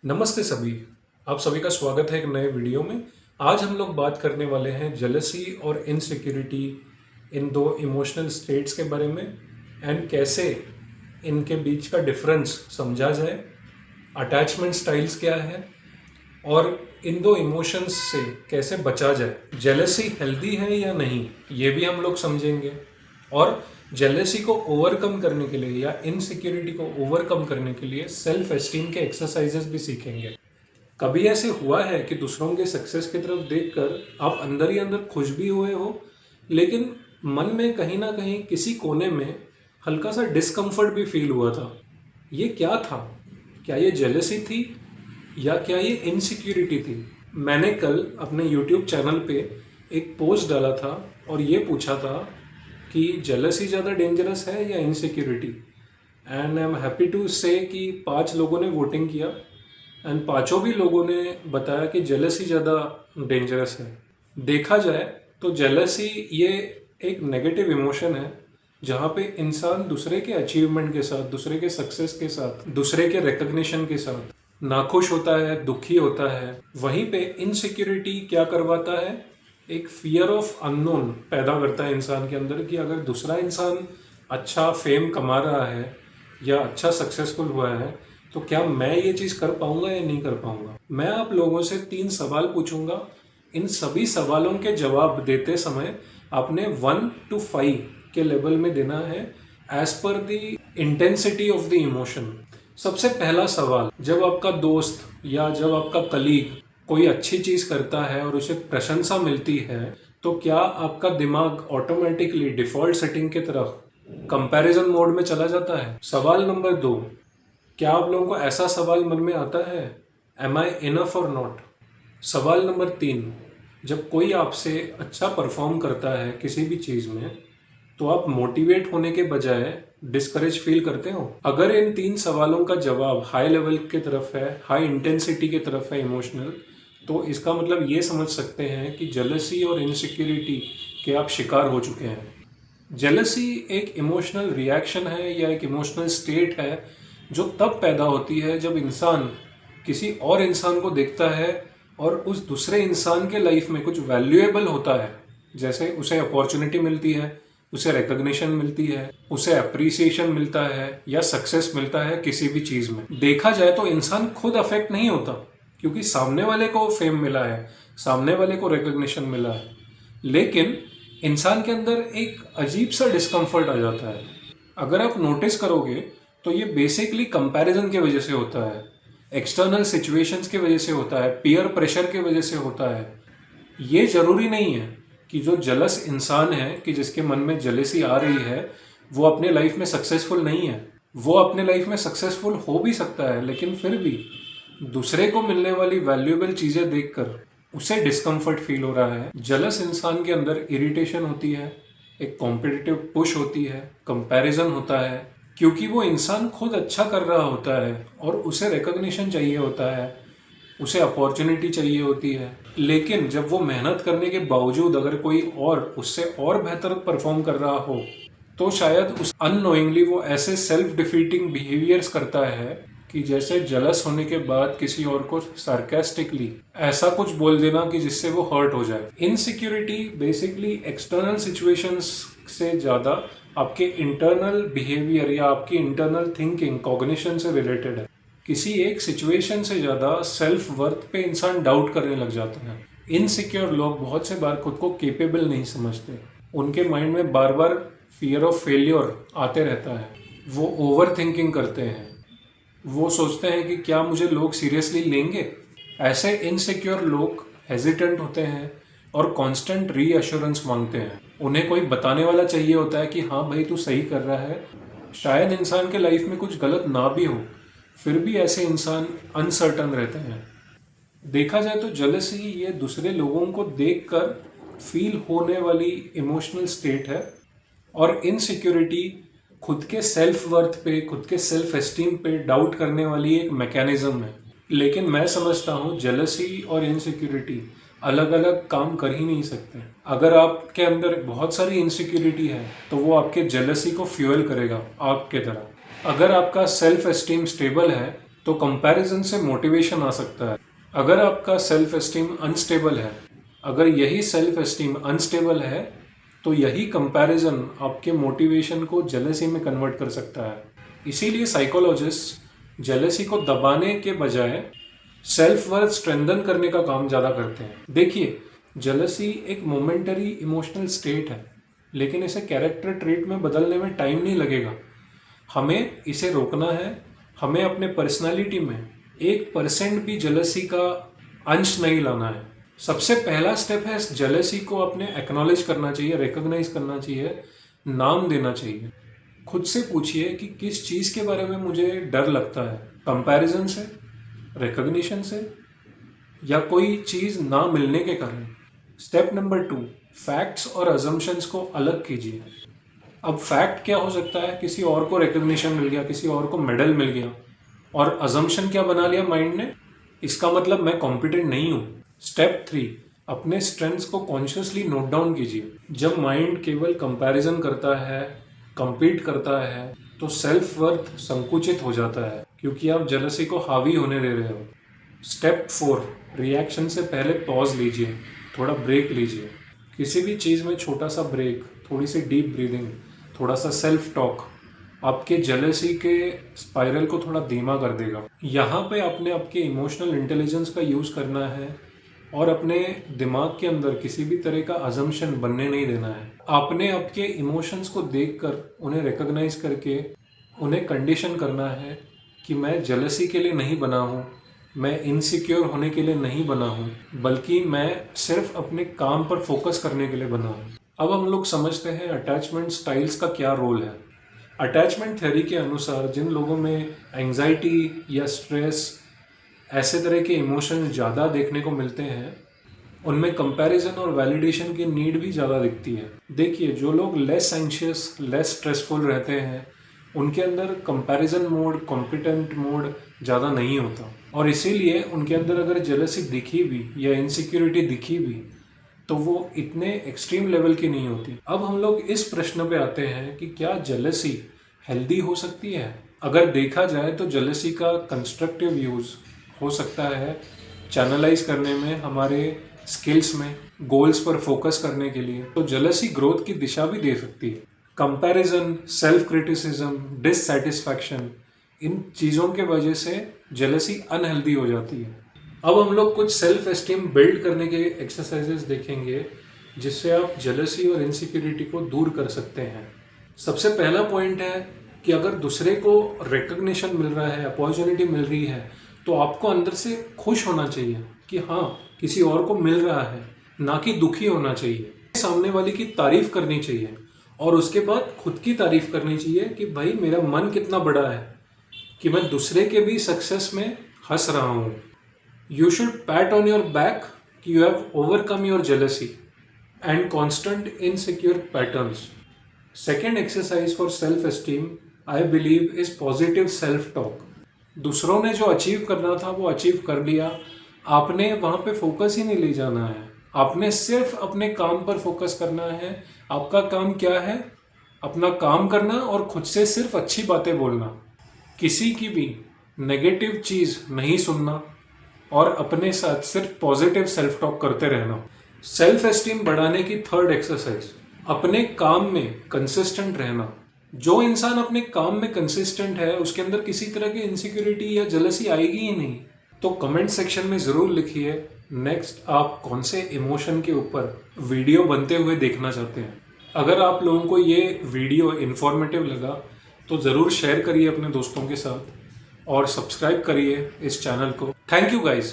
नमस्ते सभी। आप सभी का स्वागत है एक नए वीडियो में। आज हम लोग बात करने वाले हैं जेलसी और इनसिक्योरिटी, इन दो इमोशनल स्टेट्स के बारे में एंड कैसे इनके बीच का डिफरेंस समझा जाए, अटैचमेंट स्टाइल्स क्या है और इन दो इमोशंस से कैसे बचा जाए। जेलसी हेल्दी है या नहीं, ये भी हम लोग समझेंगे। और जेलसी को ओवरकम करने के लिए या इनसिक्योरिटी को ओवरकम करने के लिए सेल्फ एस्टीम के एक्सरसाइजेस भी सीखेंगे। कभी ऐसे हुआ है कि दूसरों के सक्सेस की तरफ देखकर आप अंदर ही अंदर खुश भी हुए हो, लेकिन मन में कहीं ना कहीं किसी कोने में हल्का सा डिस्कम्फर्ट भी फील हुआ था? ये क्या था? क्या ये जेलसी थी या क्या ये इनसिक्योरिटी थी? मैंने कल अपने यूट्यूब चैनल पे एक पोस्ट डाला था और ये पूछा था कि जेलसी ज़्यादा डेंजरस है या insecurity. And I am happy to say कि 5 लोगों ने वोटिंग किया एंड पांचों भी लोगों ने बताया कि जेलसी ज़्यादा डेंजरस है। देखा जाए तो जेलसी ये एक नेगेटिव इमोशन है जहाँ पे इंसान दूसरे के अचीवमेंट के साथ, दूसरे के सक्सेस के साथ, दूसरे के रिकग्निशन के साथ नाखुश होता है, दुखी होता है। वहीं पे इनसिक्योरिटी क्या करवाता है, एक फियर ऑफ अननोन पैदा करता है इंसान के अंदर कि अगर दूसरा इंसान अच्छा फेम कमा रहा है या अच्छा सक्सेसफुल हुआ है तो क्या मैं ये चीज़ कर पाऊंगा या नहीं कर पाऊंगा। मैं आप लोगों से 3 सवाल पूछूंगा। इन सभी सवालों के जवाब देते समय आपने 1 to 5 के लेवल में देना है as per the intensity of the emotion. सबसे पहला सवाल, जब आपका दोस्त या जब आपका कलीग कोई अच्छी चीज़ करता है और उसे प्रशंसा मिलती है तो क्या आपका दिमाग ऑटोमेटिकली डिफ़ॉल्ट सेटिंग की तरफ कंपैरिजन मोड में चला जाता है? सवाल नंबर 2, क्या आप लोगों को ऐसा सवाल मन में आता है, एम आई इनफ और नॉट? सवाल नंबर 3, जब कोई आपसे अच्छा परफॉर्म करता है किसी भी चीज़ में तो आप मोटिवेट होने के बजाय डिस्करेज फील करते हो? अगर इन 3 सवालों का जवाब हाई लेवल की तरफ है, हाई इंटेंसिटी की तरफ है इमोशनल, तो इसका मतलब ये समझ सकते हैं कि जेलसी और इनसिक्योरिटी के आप शिकार हो चुके हैं। जेलसी एक इमोशनल रिएक्शन है या एक इमोशनल स्टेट है जो तब पैदा होती है जब इंसान किसी और इंसान को देखता है और उस दूसरे इंसान के लाइफ में कुछ वैल्यूएबल होता है, जैसे उसे अपॉर्चुनिटी मिलती है, उसे रिकग्निशन मिलती है, उसे अप्रिसिएशन मिलता है या सक्सेस मिलता है किसी भी चीज़ में। देखा जाए तो इंसान खुद अफेक्ट नहीं होता क्योंकि सामने वाले को फेम मिला है, सामने वाले को रिकग्निशन मिला है, लेकिन इंसान के अंदर एक अजीब सा डिस्कम्फर्ट आ जाता है। अगर आप नोटिस करोगे तो ये बेसिकली कंपैरिजन की वजह से होता है, एक्सटर्नल सिचुएशंस की वजह से होता है, पीयर प्रेशर की वजह से होता है। ये जरूरी नहीं है कि जो जलस इंसान है, कि जिसके मन में जेलेसी आ रही है, वो अपने लाइफ में सक्सेसफुल नहीं है। वो अपने लाइफ में सक्सेसफुल हो भी सकता है, लेकिन फिर भी दूसरे को मिलने वाली वैल्यूएबल चीज़ें देखकर उसे डिस्कम्फर्ट फील हो रहा है। जलस इंसान के अंदर इरिटेशन होती है, एक कॉम्पिटिटिव पुश होती है, कंपैरिजन होता है, क्योंकि वो इंसान खुद अच्छा कर रहा होता है और उसे रिकग्निशन चाहिए होता है, उसे अपॉर्चुनिटी चाहिए होती है। लेकिन जब वो मेहनत करने के बावजूद अगर कोई और उससे और बेहतर परफॉर्म कर रहा हो तो शायद उस अननोइंगली वो ऐसे सेल्फ डिफीटिंग बिहेवियर्स करता है कि जैसे जलस होने के बाद किसी और को सार्केस्टिकली ऐसा कुछ बोल देना कि जिससे वो हर्ट हो जाए। इनसिक्योरिटी बेसिकली एक्सटर्नल सिचुएशंस से ज़्यादा आपके इंटरनल बिहेवियर या आपकी इंटरनल थिंकिंग, कॉग्निशन से रिलेटेड है। किसी एक सिचुएशन से ज़्यादा सेल्फ वर्थ पे इंसान डाउट करने लग जाता है। इनसिक्योर लोग बहुत से बार खुद को केपेबल नहीं समझते, उनके माइंड में बार बार फियर ऑफ फेलियर आते रहता है, वो ओवर थिंकिंग करते हैं, वो सोचते हैं कि क्या मुझे लोग सीरियसली लेंगे। ऐसे इनसिक्योर लोग हेजिटेंट होते हैं और कांस्टेंट रीअश्योरेंस मांगते हैं। उन्हें कोई बताने वाला चाहिए होता है कि हाँ भाई तू सही कर रहा है। शायद इंसान के लाइफ में कुछ गलत ना भी हो, फिर भी ऐसे इंसान अनसर्टन रहते हैं। देखा जाए तो जेलसी ये दूसरे लोगों को देखकर फील होने वाली इमोशनल स्टेट है और इनसिक्योरिटी खुद के सेल्फ वर्थ पे, खुद के सेल्फ एस्टीम पे डाउट करने वाली एक मैकेनिज्म है। लेकिन मैं समझता हूँ जेलसी और इनसिक्योरिटी अलग अलग काम कर ही नहीं सकते। अगर आपके अंदर बहुत सारी इनसिक्योरिटी है तो वो आपके जेलसी को फ्यूल करेगा आग के तरह। अगर आपका सेल्फ एस्टीम स्टेबल है तो कंपैरिजन से मोटिवेशन आ सकता है। अगर आपका सेल्फ एस्टीम अनस्टेबल है, अगर यही सेल्फ एस्टीम अनस्टेबल है, तो यही कंपैरिजन आपके मोटिवेशन को जेलसी में कन्वर्ट कर सकता है। इसीलिए साइकोलॉजिस्ट जेलसी को दबाने के बजाय सेल्फ वर्थ स्ट्रेंथन करने का काम ज़्यादा करते हैं। देखिए, जेलसी एक मोमेंटरी इमोशनल स्टेट है, लेकिन इसे कैरेक्टर ट्रेट में बदलने में टाइम नहीं लगेगा। हमें इसे रोकना है। हमें अपने पर्सनालिटी में 1% भी जेलसी का अंश नहीं लाना है। सबसे पहला स्टेप है जेलसी को अपने एक्नॉलेज करना चाहिए, रिकॉग्नाइज करना चाहिए, नाम देना चाहिए। खुद से पूछिए कि किस चीज़ के बारे में मुझे डर लगता है, कंपैरिजन से, रिकॉग्निशन से, या कोई चीज़ ना मिलने के कारण। स्टेप नंबर 2, फैक्ट्स और अजम्पशंस को अलग कीजिए। अब फैक्ट क्या हो सकता है? किसी और को रिकॉग्निशन मिल गया, किसी और को मेडल मिल गया, और अजम्पशन क्या बना लिया माइंड ने? इसका मतलब मैं कॉम्पिटेंट नहीं हूँ। स्टेप 3, अपने स्ट्रेंथ्स को कॉन्शियसली नोट डाउन कीजिए। जब माइंड केवल कंपैरिजन करता है, कंपीट करता है, तो सेल्फ वर्थ संकुचित हो जाता है, क्योंकि आप जेलसी को हावी होने दे रहे हो। स्टेप 4, रिएक्शन से पहले पॉज लीजिए, थोड़ा ब्रेक लीजिए। किसी भी चीज़ में छोटा सा ब्रेक, थोड़ी सी डीप ब्रीदिंग, थोड़ा सा सेल्फ टॉक आपके जेलसी के स्पाइरल को थोड़ा धीमा कर देगा। यहाँ पे आपने आपके इमोशनल इंटेलिजेंस का यूज़ करना है और अपने दिमाग के अंदर किसी भी तरह का अजम्पशन बनने नहीं देना है। आपने आपके इमोशंस को देखकर उन्हें रिकॉग्नाइज करके उन्हें कंडीशन करना है कि मैं जेलसी के लिए नहीं बना हूँ, मैं इनसिक्योर होने के लिए नहीं बना हूँ, बल्कि मैं सिर्फ अपने काम पर फोकस करने के लिए बना हूँ। अब हम लोग समझते हैं अटैचमेंट स्टाइल्स का क्या रोल है। अटैचमेंट थ्योरी के अनुसार जिन लोगों में एंग्जाइटी या स्ट्रेस, ऐसे तरह के इमोशंस ज़्यादा देखने को मिलते हैं, उनमें कंपैरिजन और वैलिडेशन की नीड भी ज़्यादा दिखती है। देखिए, जो लोग लेस एंशियस, लेस स्ट्रेसफुल रहते हैं, उनके अंदर कंपैरिजन मोड, कॉम्पिटेंट मोड ज़्यादा नहीं होता, और इसीलिए उनके अंदर अगर जेलसी दिखी भी या इनसिक्योरिटी दिखी भी, तो वो इतने एक्सट्रीम लेवल की नहीं होती। अब हम लोग इस प्रश्न पे आते हैं कि क्या जेलसी हेल्दी हो सकती है? अगर देखा जाए तो जेलसी का कंस्ट्रक्टिव यूज़ हो सकता है चैनलाइज करने में, हमारे स्किल्स में, गोल्स पर फोकस करने के लिए। तो जेलसी ग्रोथ की दिशा भी दे सकती है। कंपैरिजन, सेल्फ क्रिटिसिज्म, डिससैटिस्फैक्शन, इन चीज़ों के वजह से जेलसी अनहेल्दी हो जाती है। अब हम लोग कुछ सेल्फ एस्टीम बिल्ड करने के एक्सरसाइजेस देखेंगे, जिससे आप जेलसी और इनसिक्योरिटी को दूर कर सकते हैं। सबसे पहला पॉइंट है कि अगर दूसरे को रिकॉग्निशन मिल रहा है, अपॉर्चुनिटी मिल रही है, तो आपको अंदर से खुश होना चाहिए कि हाँ, किसी और को मिल रहा है, ना कि दुखी होना चाहिए। सामने वाले की तारीफ करनी चाहिए और उसके बाद खुद की तारीफ करनी चाहिए कि भाई मेरा मन कितना बड़ा है कि मैं दूसरे के भी सक्सेस में हंस रहा हूँ। You should pat on your back कि you have overcome your jealousy and constant insecure patterns. Second exercise for self-esteem, I believe, is positive self-talk. दूसरों ने जो अचीव करना था वो अचीव कर लिया, आपने वहाँ पे फोकस ही नहीं ले जाना है। आपने सिर्फ अपने काम पर फोकस करना है। आपका काम क्या है? अपना काम करना और खुद से सिर्फ अच्छी बातें बोलना, किसी की भी नेगेटिव चीज़ नहीं सुनना, और अपने साथ सिर्फ पॉजिटिव सेल्फ टॉक करते रहना। सेल्फ एस्टीम बढ़ाने की थर्ड एक्सरसाइज, अपने काम में कंसिस्टेंट रहना। जो इंसान अपने काम में कंसिस्टेंट है, उसके अंदर किसी तरह की इनसिक्योरिटी या जेलसी आएगी ही नहीं। तो कमेंट सेक्शन में ज़रूर लिखिए नेक्स्ट आप कौन से इमोशन के ऊपर वीडियो बनते हुए देखना चाहते हैं। अगर आप लोगों को ये वीडियो इन्फॉर्मेटिव लगा तो ज़रूर शेयर करिए अपने दोस्तों के साथ और सब्सक्राइब करिए इस चैनल को। Thank you guys.